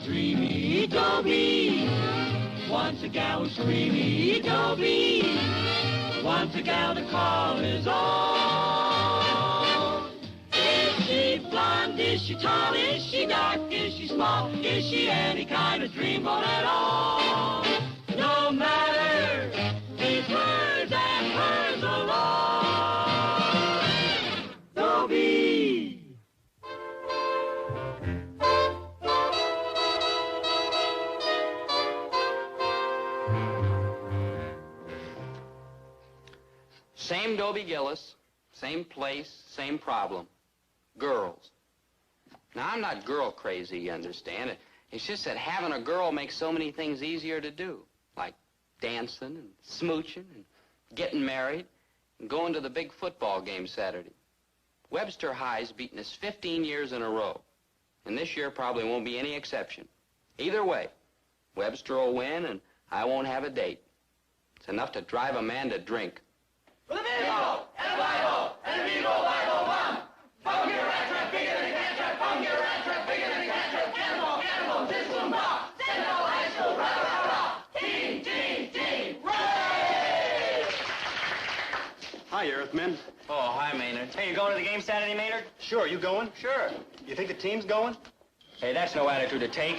dreamy Dobie. Once a gal was creamy Dobie. Once a gal to call his own. Is she blonde? Is she tall? Is she dark? Is she small? Is she any kind of dreamboat at all? No matter, he's hers and hers alone. Dobie. Same Dobie Gillis, same place, same problem. Girls. Now, I'm not girl crazy, you understand. It's just that having a girl makes so many things easier to do, like dancing and smooching and getting married and going to the big football game Saturday. Webster High's beaten us 15 years in a row, and this year probably won't be any exception. Either way, Webster will win and I won't have a date. It's enough to drive a man to drink. With a bingo, and a Bible, and a bingo, Bible, one. Funky rat trap, bigger than a cat trap. Funky rat trap, bigger than a cat trap. Cannonball, cannonball, this one rock. Central High School, rah, rah, rah. Team, team, team, ray! Hi, Earthmen. Oh, hi, Maynard. Hey, you going to the game Saturday, Maynard? Sure, you going? Sure. You think the team's going? Hey, that's no attitude to take.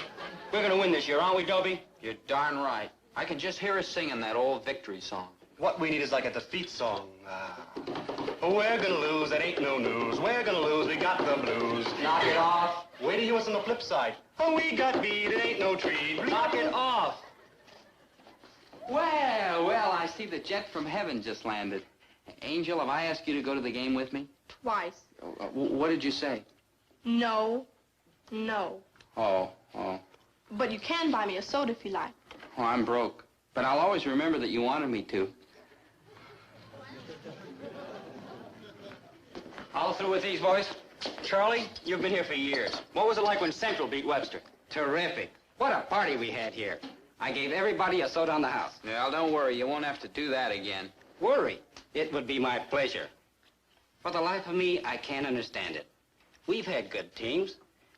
We're gonna win this year, aren't we, Dobie? You're darn right. I can just hear us singing that old victory song. What we need is like a defeat song. We're gonna lose, that ain't no news. We're gonna lose, we got the blues. Knock it off. Wait till you hear what's on the flip side. Oh, we got beat, it ain't no treat. Knock it off. Well, well, I see the jet from heaven just landed. Angel, have I asked you to go to the game with me? Twice. What did you say? No. No. Oh. But you can buy me a soda if you like. Oh, I'm broke. But I'll always remember that you wanted me to. All through with these boys? Charlie, you've been here for years. What was it like when Central beat Webster? Terrific. What a party we had here. I gave everybody a soda on the house. Well, don't worry. You won't have to do that again. Worry? It would be my pleasure. For the life of me, I can't understand it. We've had good teams.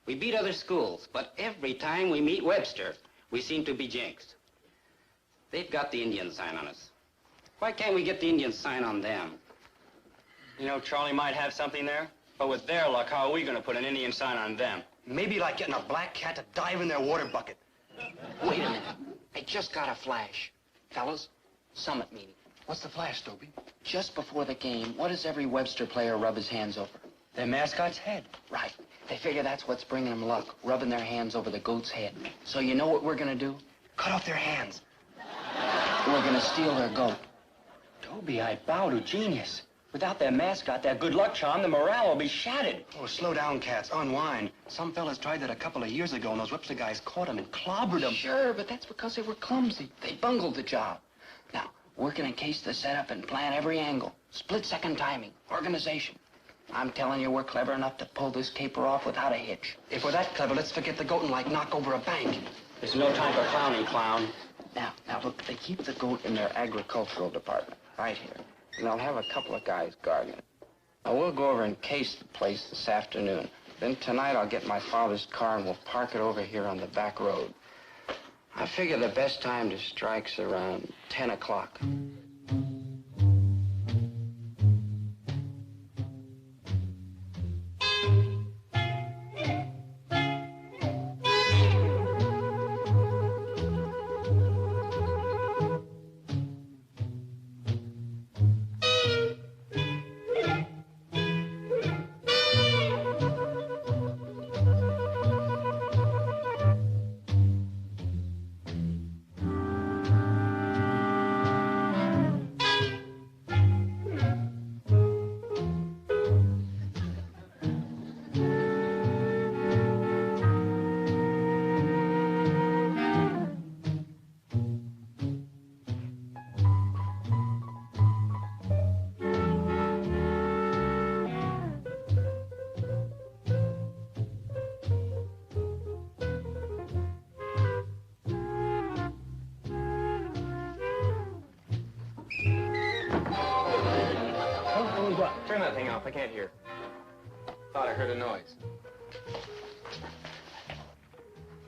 We beat other schools, but every time we meet Webster, we seem to be jinxed. They've got the Indian sign on us. Why can't we get the Indian sign on them? You know, Charlie might have something there, but with their luck, how are we gonna put an Indian sign on them? Maybe like getting a black cat to dive in their water bucket. Wait a minute. I just got a flash. Fellas, summit meeting. What's the flash, Dobie? Just before the game, what does every Webster player rub his hands over? Their mascot's head. Right. They figure that's what's bringing them luck, rubbing their hands over the goat's head. So you know what we're gonna do? Cut off their hands. We're gonna steal their goat. Dobie, I bow to genius. Without their mascot, their good luck charm, the morale will be shattered. Oh, slow down, cats. Unwind. Some fellas tried that a couple of years ago, and those Webster guys caught them and clobbered them. Sure, but that's because they were clumsy. They bungled the job. Now, we're gonna case the setup and plan every angle. Split-second timing, organization. I'm telling you, we're clever enough to pull this caper off without a hitch. If we're that clever, let's forget the goat and, like, knock over a bank. There's no time for clowning, clown. Now, look, they keep the goat in their agricultural department, right here. And they'll have a couple of guys guarding it. Now, we'll go over and case the place this afternoon. Then tonight I'll get my father's car and we'll park it over here on the back road. I figure the best time to strike's around 10 o'clock. Turn that thing off. I can't hear. Thought I heard a noise.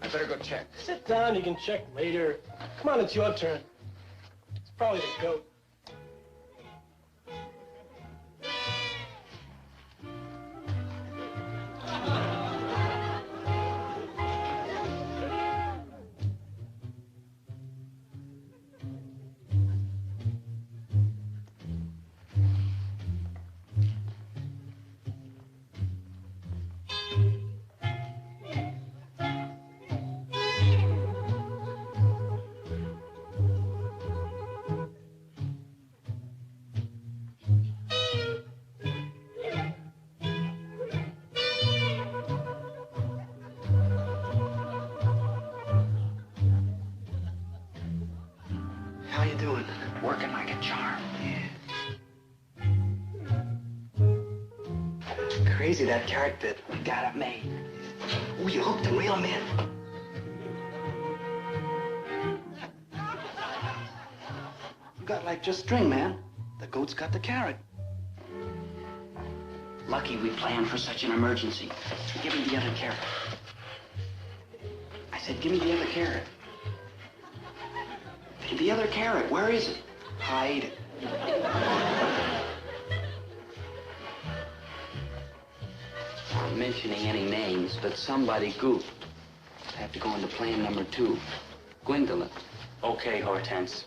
That's better go check. Sit down, you can check later. Come on, it's your turn. It's probably the goat. How you doing? Working like a charm. Crazy, that carrot bit. We got it made. Ooh, you hooked him real, man. You got like just string, man. The goat's got the carrot. Lucky we planned for such an emergency. Give me the other carrot. I said, give me the other carrot. The other carrot, where is it? I ate it. Not mentioning any names, but somebody goofed. I have to go into plan number 2. Gwendolyn. Okay, Hortense.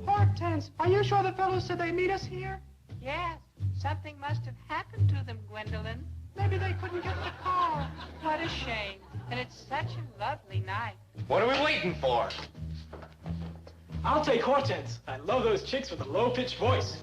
Hortense, are you sure the fellows said they meet us here? Yes, something must have happened to them, Gwendolyn. Maybe they couldn't get the car. What a shame. And it's such a lovely night. What are we waiting for? I'll take Hortense. I love those chicks with a low-pitched voice.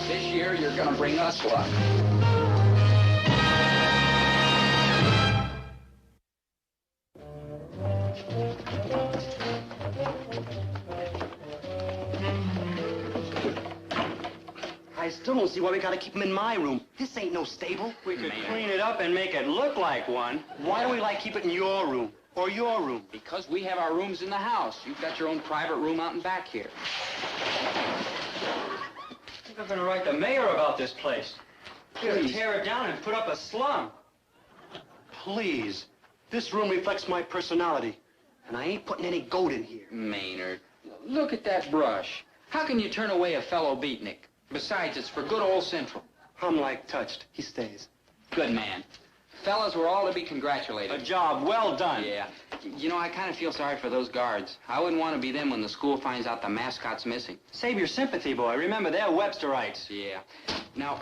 This year, you're gonna bring us luck. I still don't see why we gotta keep him in my room. This ain't no stable. We could clean it up and make it look like one. Why do we like keep it in your room? Or your room? Because we have our rooms in the house. You've got your own private room out and back here. We're gonna write the mayor about this place. We're gonna Please. tear it down and put up a slum. Please. This room reflects my personality. And I ain't putting any goat in here. Maynard, look at that brush. How can you turn away a fellow beatnik? Besides, it's for good old Central. I'm like touched. He stays. Good man. Fellas, we're all to be A congratulated. job well done. Yeah. You know, I kind of feel sorry for those guards. I wouldn't want to be them when the school finds out the mascot's missing. Save your sympathy, boy. Remember, they're Websterites. Yeah. Now,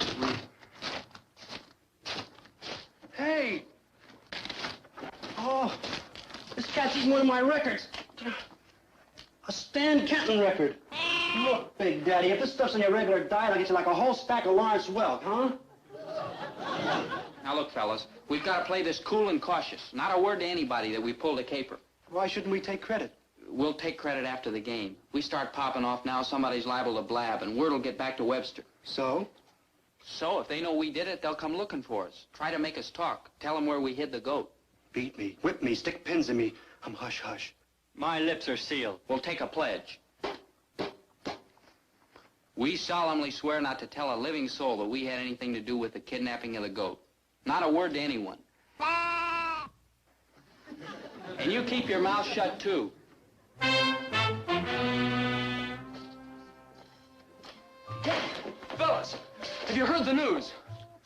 Hey! Oh, this cat's eating one of my records. A Stan Kenton record. Look, Big Daddy, if this stuff's on your regular diet, I'll get you like a whole stack of Lawrence Welk, huh? now look, fellas, we've got to play this cool and cautious. Not a word to anybody that we pulled a caper. Why shouldn't we take credit? We'll take credit after the game. We start popping off now, somebody's liable to blab, and word will get back to Webster. So? So, if they know we did it, they'll come looking for us. Try to make us talk. Tell them where we hid the goat. Beat me, whip me, stick pins in me. I'm hush-hush. My lips are sealed. We'll take a pledge. We solemnly swear not to tell a living soul that we had anything to do with the kidnapping of the goat. Not a word to anyone. And you keep your mouth shut, too. Fellas, have you heard the news?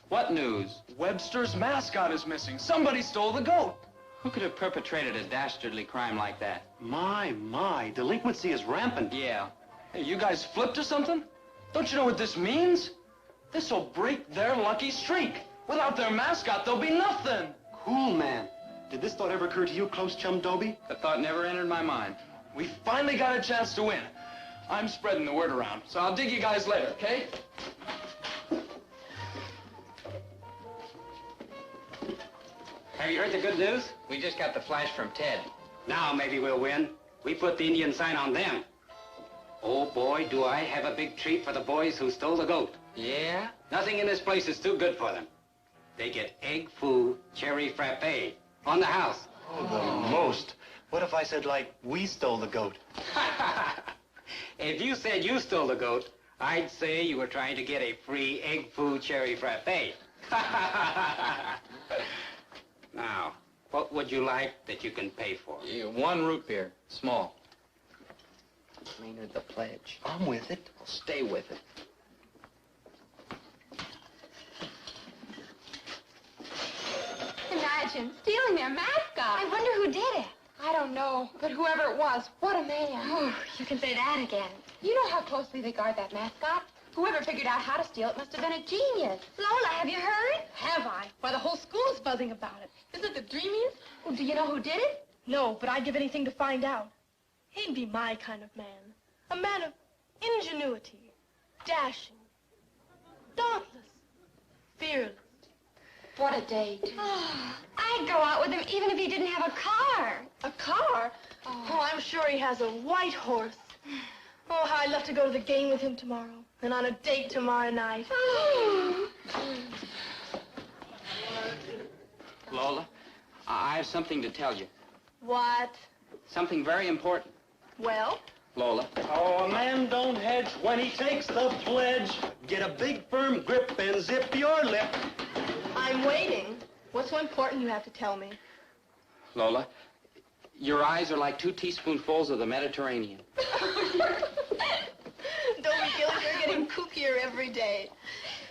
What news? Webster's mascot is missing. Somebody stole the goat. Who could have perpetrated a dastardly crime like that? My, delinquency is rampant. Yeah. Hey, you guys flipped or something? Don't you know what this means? This'll break their lucky streak. Without their mascot, there'll be nothing. Cool, man. Did this thought ever occur to you, close chum Dobie? The thought never entered my mind. We finally got a chance to win. I'm spreading the word around, so I'll dig you guys later, okay? Have you heard the good news? We just got the flash from Ted. Now maybe we'll win. We put the Indian sign on them. Oh, boy, do I have a big treat for the boys who stole the goat. Yeah? Nothing in this place is too good for them. They get egg foo cherry frappe on the house. Oh, the most. What if I said, like, we stole the goat? If you said you stole the goat, I'd say you were trying to get a free egg foo cherry frappe. Now, what would you like that you can pay for? Yeah, 1 root beer, small. Maynard, the pledge. I'm with it. I'll stay with it. Imagine stealing their mascot. I wonder who did it. I don't know, but whoever it was, what a man. Oh, you can say that again. You know how closely they guard that mascot? Whoever figured out how to steal it must have been a genius. Lola, have you heard? Have I? Why, the whole school's buzzing about it. Isn't it the dreamiest? Well, do you know who did it? No, but I'd give anything to find out. He'd be my kind of man. A man of ingenuity, dashing, dauntless, fearless. What a date. I'd go out with him even if he didn't have a car. A car? Oh, I'm sure he has a white horse. Oh, how I'd love to go to the game with him tomorrow. And on a date tomorrow night. Lola, I have something to tell you. What? Something very important. Well? Lola. Oh, a man don't hedge when he takes the pledge. Get a big firm grip and zip your lip. I'm waiting. What's so important you have to tell me? Lola, your eyes are like 2 teaspoonfuls of the Mediterranean. Dobie Gillis, you're getting kookier every day.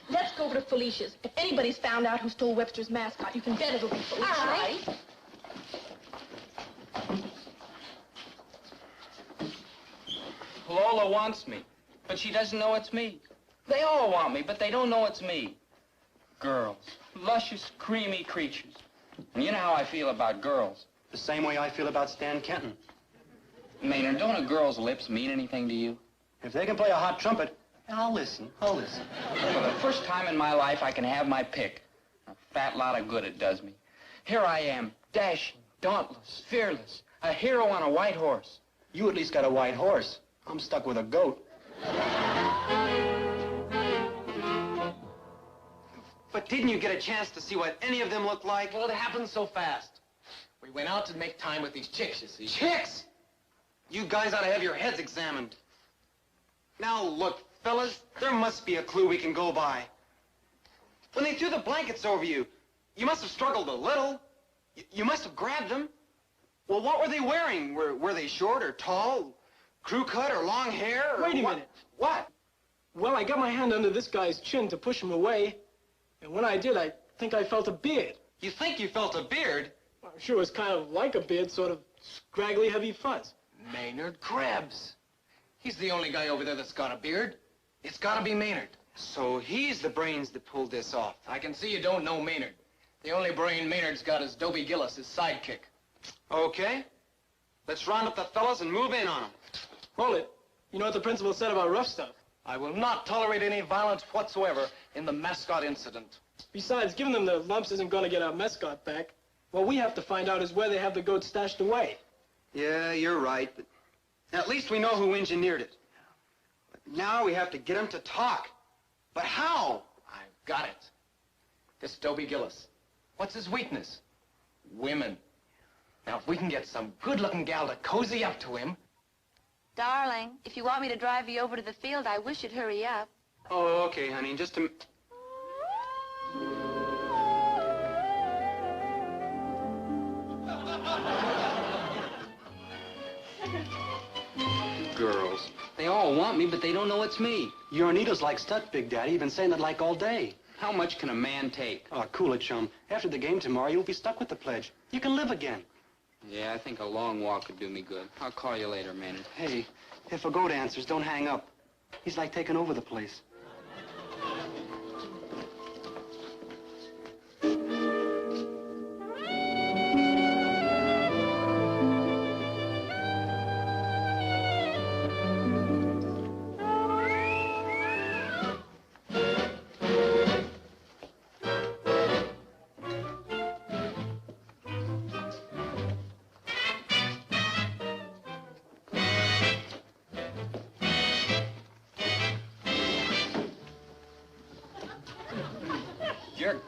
Let's go over to Felicia's. If anybody's found out who stole Webster's mascot, you can bet it'll be Felicia. All right. Lola wants me, but she doesn't know it's me. They all want me, but they don't know it's me. Girls. Luscious, creamy creatures. And you know how I feel about girls. The same way I feel about Stan Kenton. Maynard, don't a girl's lips mean anything to you? If they can play a hot trumpet, I'll listen. I'll listen. For the first time in my life, I can have my pick. A fat lot of good it does me. Here I am, dashing, dauntless, fearless, a hero on a white horse. You at least got a white horse. I'm stuck with a goat. But didn't you get a chance to see what any of them looked like? Well, it happened so fast. We went out to make time with these chicks, you see. Chicks! You guys ought to have your heads examined. Now, look, fellas, there must be a clue we can go by. When they threw the blankets over you, you must have struggled a little. You must have grabbed them. Well, what were they wearing? Were they short or tall? Crew cut or long hair? Or Wait a what? minute. What? Well, I got my hand under this guy's chin to push him away, and when I did, I think I felt a beard. You think you felt a beard? Well, I'm sure it was kind of like a beard, sort of scraggly, heavy fuzz. Maynard Krebs. He's the only guy over there that's got a beard. It's gotta be Maynard. So he's the brains that pulled this off. I can see you don't know Maynard. The only brain Maynard's got is Dobie Gillis, his sidekick. Okay. Let's round up the fellas and move in on them. Hold it. You know what the principal said about rough stuff? I will not tolerate any violence whatsoever in the mascot incident. Besides, giving them the lumps isn't going to get our mascot back. What we have to find out is where they have the goat stashed away. Yeah, you're right, but at least we know who engineered it. But now we have to get him to talk. But how? I've got it. This Dobie Gillis. What's his weakness? Women. Now, if we can get some good-looking gal to cozy up to him... Darling, if you want me to drive you over to the field, I wish you'd hurry up. Oh, okay, honey, just a... Girls. They all want me, but they don't know it's me. Your needle's like stuck, Big Daddy. You've been saying that like all day. How much can a man take? Oh, cool it, chum. After the game tomorrow, you won't be stuck with the pledge. You can live again. Yeah, I think a long walk would do me good. I'll call you later, Maynard. Hey, if a goat answers, don't hang up. He's like taking over the place.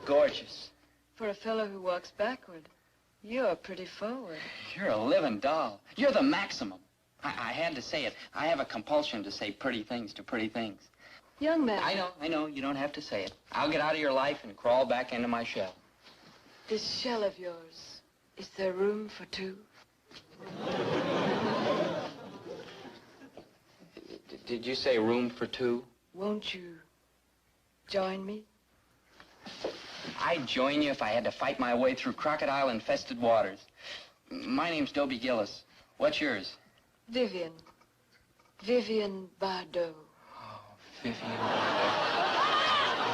gorgeous. For a fellow who walks backward, you're pretty forward. You're a living doll. You're the maximum. I had to say it. I have a compulsion to say pretty things to pretty things. Young man. I know. You don't have to say it. I'll get out of your life and crawl back into my shell. This shell of yours, is there room for two? Did you say room for two? Won't you join me? I'd join you if I had to fight my way through crocodile-infested waters. My name's Dobie Gillis. What's yours? Vivian. Vivian Bardot. Oh, Vivian Bardot.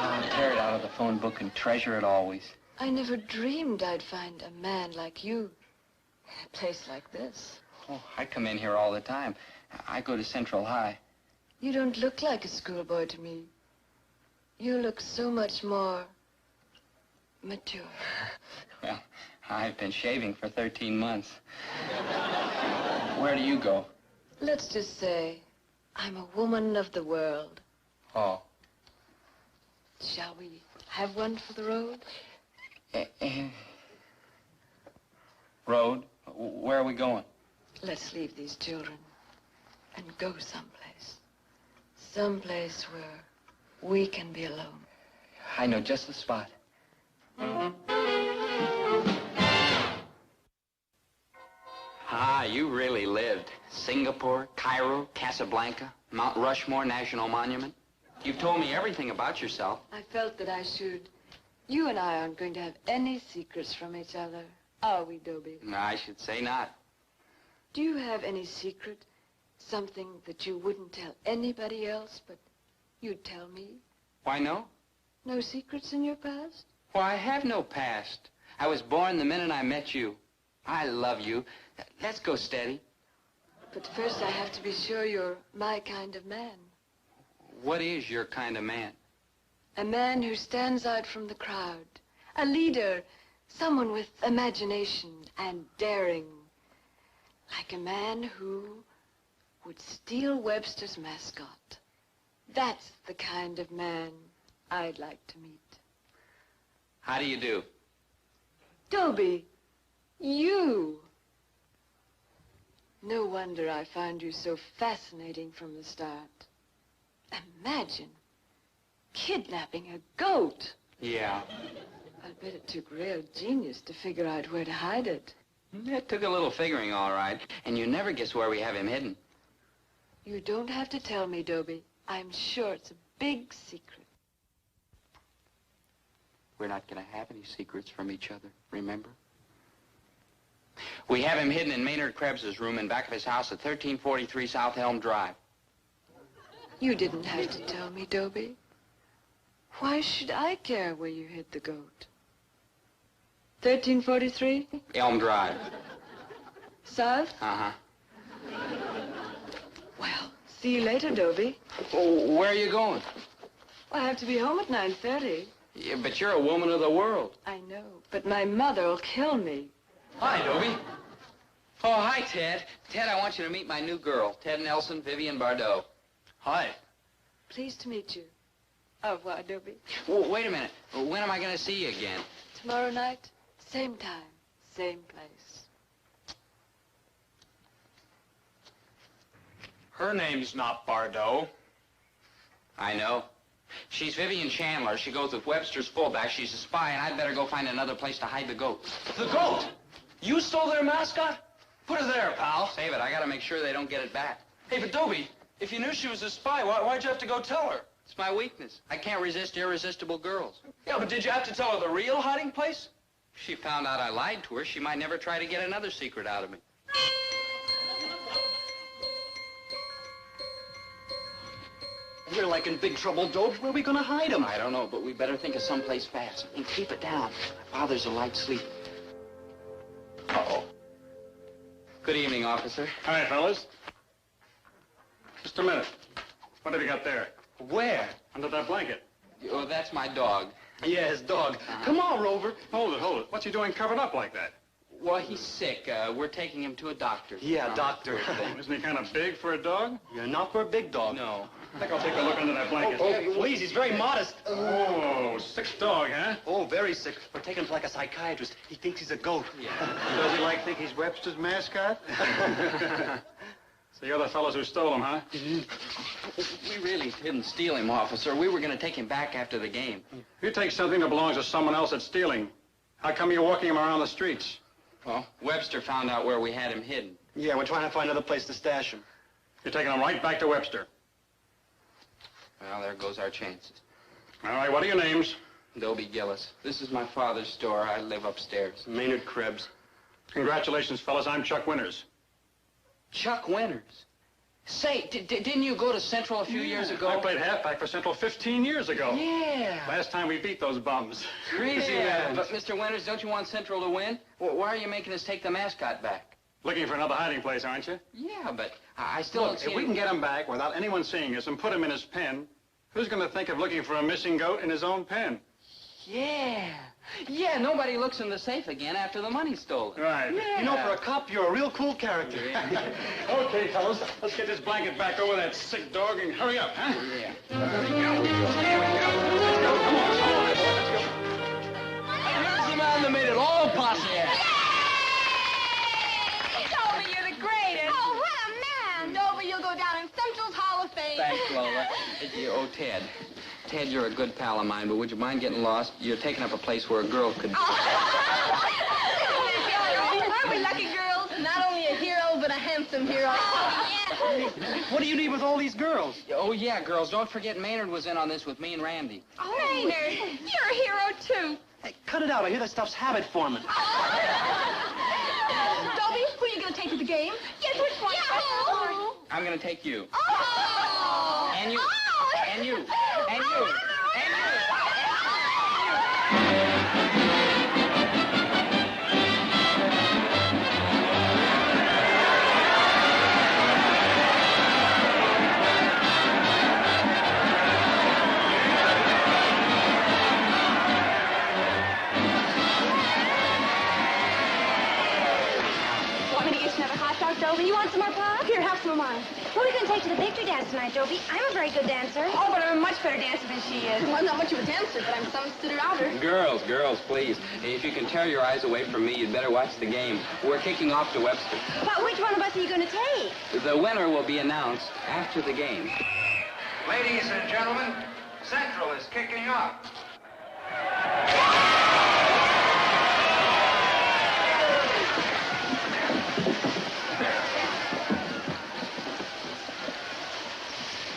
I'll tear it out of the phone book and treasure it always. I never dreamed I'd find a man like you in a place like this. Oh, I come in here all the time. I go to Central High. You don't look like a schoolboy to me. You look so much more mature. Well, I've been shaving for 13 months. Where do you go? Let's just say I'm a woman of the world. Oh. Shall we have one for the road? Road? Where are we going? Let's leave these children and go someplace. Someplace where we can be alone. I know just the spot. Ah, you really lived. Singapore, Cairo, Casablanca, Mount Rushmore National Monument. You've told me everything about yourself. I felt that I should. You and I aren't going to have any secrets from each other, are we, Dobie? No, I should say not. Do you have any secret? Something that you wouldn't tell anybody else, but you'd tell me? Why, no? No secrets in your past? Well, I have no past. I was born the minute I met you. I love you. Let's go steady. But first I have to be sure you're my kind of man. What is your kind of man? A man who stands out from the crowd. A leader. Someone with imagination and daring. Like a man who would steal Webster's mascot. That's the kind of man I'd like to meet. How do you do? Dobie, you. No wonder I found you so fascinating from the start. Imagine kidnapping a goat. Yeah. I bet it took real genius to figure out where to hide it. It took a little figuring, all right. And you never guess where we have him hidden. You don't have to tell me, Dobie. I'm sure it's a big secret. We're not going to have any secrets from each other, remember? We have him hidden in Maynard Krebs's room in back of his house at 1343 South Elm Drive. You didn't have to tell me, Dobie. Why should I care where you hid the goat? 1343? Elm Drive. South? Uh-huh. Well, see you later, Dobie. Oh, where are you going? I have to be home at 9:30. Yeah, but you're a woman of the world. I know, but my mother'll kill me. Hi, Dobie. Oh, hi, Ted. Ted, I want you to meet my new girl, Ted Nelson, Vivian Bardot. Hi. Pleased to meet you. Au revoir, Dobie. Well, wait a minute. When am I going to see you again? Tomorrow night, same time, same place. Her name's not Bardot. I know. She's Vivian Chandler. She goes with Webster's fullback. She's a spy, and I'd better go find another place to hide the goat. The goat? You stole their mascot? Put her there, pal. Save it. I got to make sure they don't get it back. Hey, but Dobie, if you knew she was a spy, why'd you have to go tell her? It's my weakness. I can't resist irresistible girls. Yeah, but did you have to tell her the real hiding place? If she found out I lied to her, she might never try to get another secret out of me. We're like in big trouble, Dobie. Where are we going to hide him? I don't know, but we better think of someplace fast. And keep it down. My father's a light sleeper. Uh-oh. Good evening, officer. Hi, fellas. Just a minute. What have you got there? Where? Under that blanket. Oh, that's my dog. Yeah, his dog. Come on, Rover. Hold it. What's he doing covered up like that? Well, he's sick. We're taking him to a doctor. Yeah, doctor. Isn't he kind of big for a dog? You're not for a big dog. No. I think I'll take a look under that blanket. Oh, please, he's very modest. Oh, sick dog, huh? Oh, very sick. We're taking him to like a psychiatrist. He thinks he's a goat. Yeah. Does he think he's Webster's mascot? So you're the fellows who stole him, huh? We really didn't steal him, officer. We were going to take him back after the game. You take something that belongs to someone else that's stealing. How come you're walking him around the streets? Well, Webster found out where we had him hidden. Yeah, we're trying to find another place to stash him. You're taking him right back to Webster. Well, there goes our chances. All right, what are your names? Dobie Gillis. This is my father's store. I live upstairs. Maynard Krebs. Congratulations, fellas. I'm Chuck Winters. Chuck Winters? Say, didn't you go to Central a few years ago? I played halfback for Central 15 years ago. Yeah. Last time we beat those bums. Crazy, man. But, Mr. Winters, don't you want Central to win? Well, why are you making us take the mascot back? Looking for another hiding place, aren't you? Yeah, but I still don't see if we can get him back without anyone seeing us and put him in his pen, who's going to think of looking for a missing goat in his own pen? Yeah. Yeah, nobody looks in the safe again after the money's stolen. Right. Yeah. You know, for a cop, you're a real cool character. Yeah. Okay, fellas, let's get this blanket back over that sick dog and hurry up, huh? Yeah. There we go. Let's go. Come on, boys. Let's go. Here's the man that made it all possible. Dobie, you're the greatest. Oh, what a man. Dobie, you'll go down in Central's Hall of Fame. Thanks, Lola. Oh, Ted. Ted, you're a good pal of mine, but would you mind getting lost? You're taking up a place where a girl could... Aren't we lucky girls? Not only a hero, but a handsome hero. What do you need with all these girls? Oh, yeah, girls. Don't forget Maynard was in on this with me and Randy. Oh, Maynard, you're a hero, too. Hey, cut it out. I hear that stuff's habit forming. Dobie, who are you going to take to the game? Yes, which one? Yahoo! I'm going to take you. Oh! And you. Oh! And you. And you. Want me to get you another hot dog, Dobie? You want some more pop? Here, have some of mine. Who are we going to take to the victory dance tonight, Dobie? I'm a very good dancer. Oh, but I'm a much better dancer than she is. Well, I'm not much of a dancer, but I'm some sitter-outer. Girls, please. If you can tear your eyes away from me, you'd better watch the game. We're kicking off to Webster. But which one of us are you going to take? The winner will be announced after the game. Ladies and gentlemen, Central is kicking off.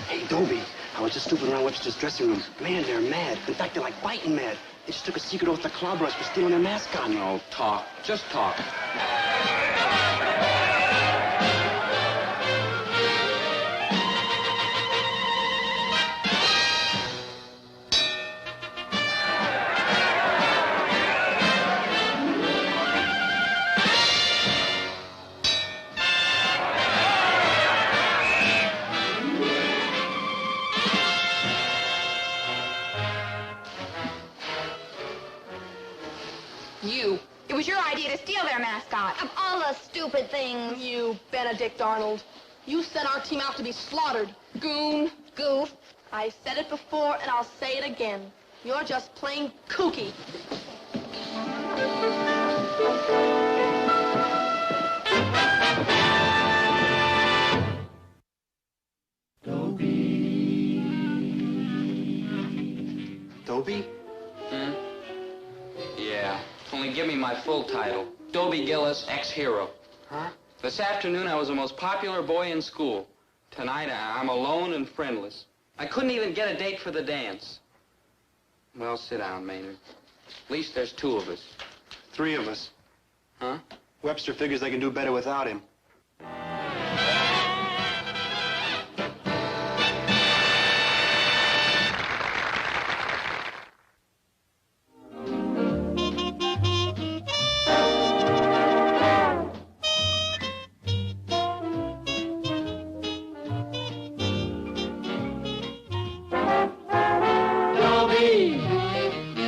Hey, Dobie, I was just snooping around Webster's dressing room. Man, they're mad. In fact, they're like biting mad. They just took a secret oath to clobber us for stealing their mascot. No, talk. Just talk. You. It was your idea to steal their mascot. Of all the stupid things. You, Benedict Arnold. You sent our team out to be slaughtered. Goon. Goof. I said it before, and I'll say it again. You're just plain kooky. Dobie? Hmm? Yeah. Only give me my full title. Dobie Gillis, ex-hero. Huh? This afternoon, I was the most popular boy in school. Tonight, I'm alone and friendless. I couldn't even get a date for the dance. Well, sit down, Maynard. At least there's two of us. 3 of us. Huh? Webster figures they can do better without him.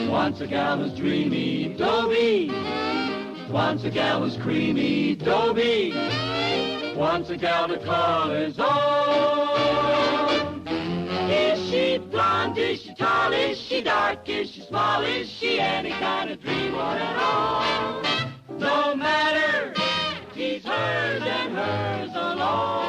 Once a gal was dreamy, Dobie. Once a gal was creamy, Dobie. Once a gal to call his own. she blonde? Is she tall? Is she dark? Is she small? Is she any kind of dream or at all? No matter, he's hers and hers alone.